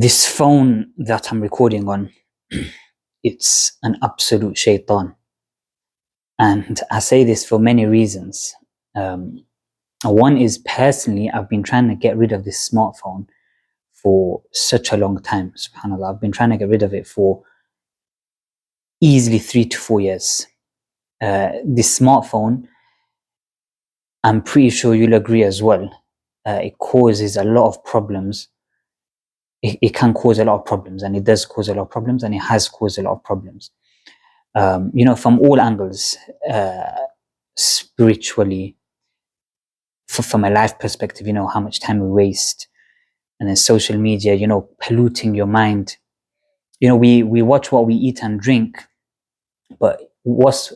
This phone that I'm recording on, it's an absolute shaitan. And I say this for many reasons. One is, personally, I've been trying to get rid of this smartphone for such a long time. SubhanAllah, I've been trying to get rid of it for easily 3 to 4 years. This smartphone, I'm pretty sure you'll agree as well, it causes a lot of problems. It can cause a lot of problems, and it does cause a lot of problems, and it has caused a lot of problems. From all angles, spiritually, from a life perspective, how much time we waste, and then social media, polluting your mind. We watch what we eat and drink, but what's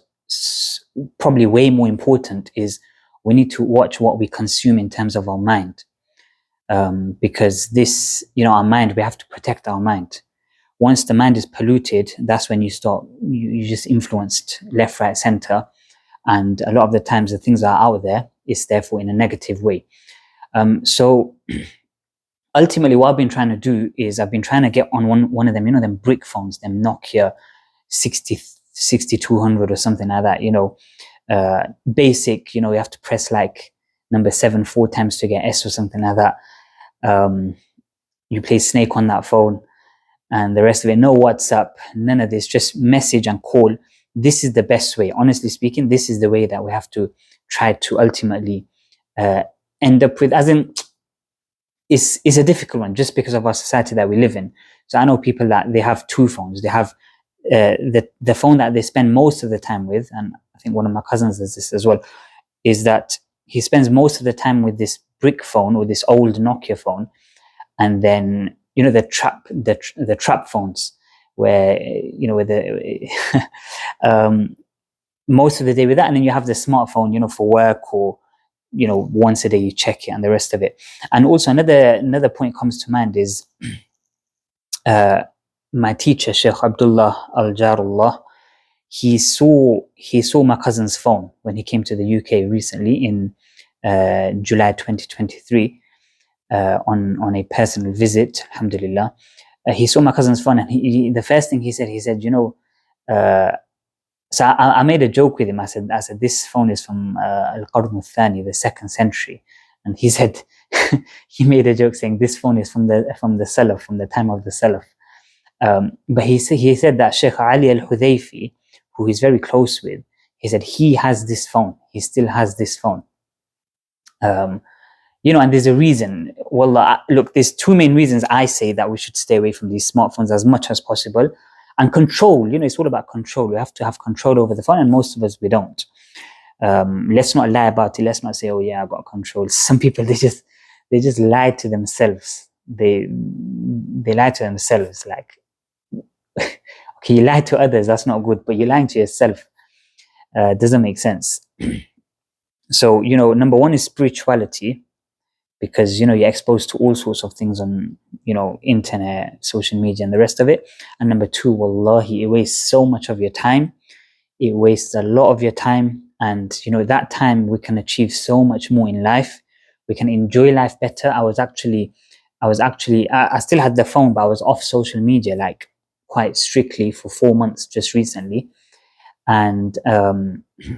probably way more important is we need to watch what we consume in terms of our mind. Because this, our mind, we have to protect our mind. Once the mind is polluted, that's when you just influenced left, right, center. And a lot of the times the things that are out there is therefore in a negative way. So ultimately what I've been trying to do is I've been trying to get on one of them, them brick phones, them Nokia 6200 or something like that, basic, you have to press like number 7 4 times to get S or something like that. You play Snake on that phone, and the rest of it, no WhatsApp, none of this, just message and call. This is the best way. Honestly speaking, this is the way that we have to try to ultimately end up with, as in, it's a difficult one just because of our society that we live in. So I know people that they have 2 phones. They have the phone that they spend most of the time with, and I think one of my cousins does this as well, is that he spends most of the time with this brick phone or this old Nokia phone, and then the trap phones where most of the day with that, and then you have the smartphone for work, or once a day you check it, and the rest of it. And also another point comes to mind is my teacher, Sheikh Abdullah Al-Jarullah, he saw my cousin's phone when he came to the UK recently in July 2023 on a personal visit, alhamdulillah. He saw my cousin's phone, and the first thing he said, so I made a joke with him. I said, this phone is from al-Qarn al-Thani, the 2nd century. And he said, he made a joke saying this phone is from the Salaf, from the time of the Salaf. But he said that Sheikh Ali al-Hudayfi, who he's very close with, he said he has this phone. He still has this phone. And there's a reason. Wallah, look, there's 2 main reasons I say that we should stay away from these smartphones as much as possible. And control, it's all about control. We have to have control over the phone, and most of us, we don't. Let's not lie about it. Let's not say, oh yeah, I got control. Some people, they just lie to themselves. They lie to themselves. Like, okay, you lie to others, that's not good, but you're lying to yourself. Doesn't make sense. So, number 1 is spirituality, because you're exposed to all sorts of things on internet, social media, and the rest of it. And number 2, wallahi, it wastes so much of your time. It wastes a lot of your time, and that time we can achieve so much more in life. We can enjoy life better. I still had the phone, but I was off social media like quite strictly for 4 months just recently. And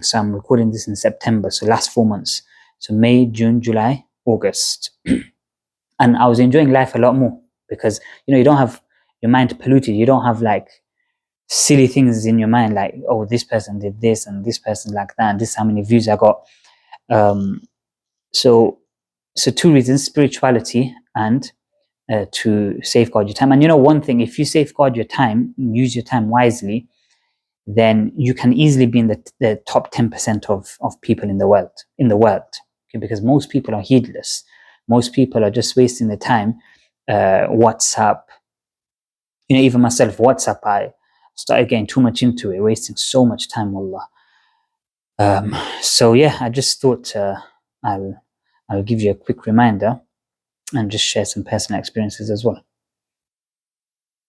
so I'm recording this in September, so last 4 months, so May, June, July, August. And I was enjoying life a lot more, because you don't have your mind polluted. You don't have like silly things in your mind, like, oh, this person did this and this person like that, and this is how many views I got. So 2 reasons: spirituality and to safeguard your time. And one thing, if you safeguard your time, use your time wisely, then you can easily be in the top 10% of people in the world. Okay? Because most people are heedless. Most people are just wasting their time. WhatsApp, even myself, WhatsApp, I started getting too much into it, wasting so much time, wallah. So yeah, I just thought I'll give you a quick reminder and just share some personal experiences as well.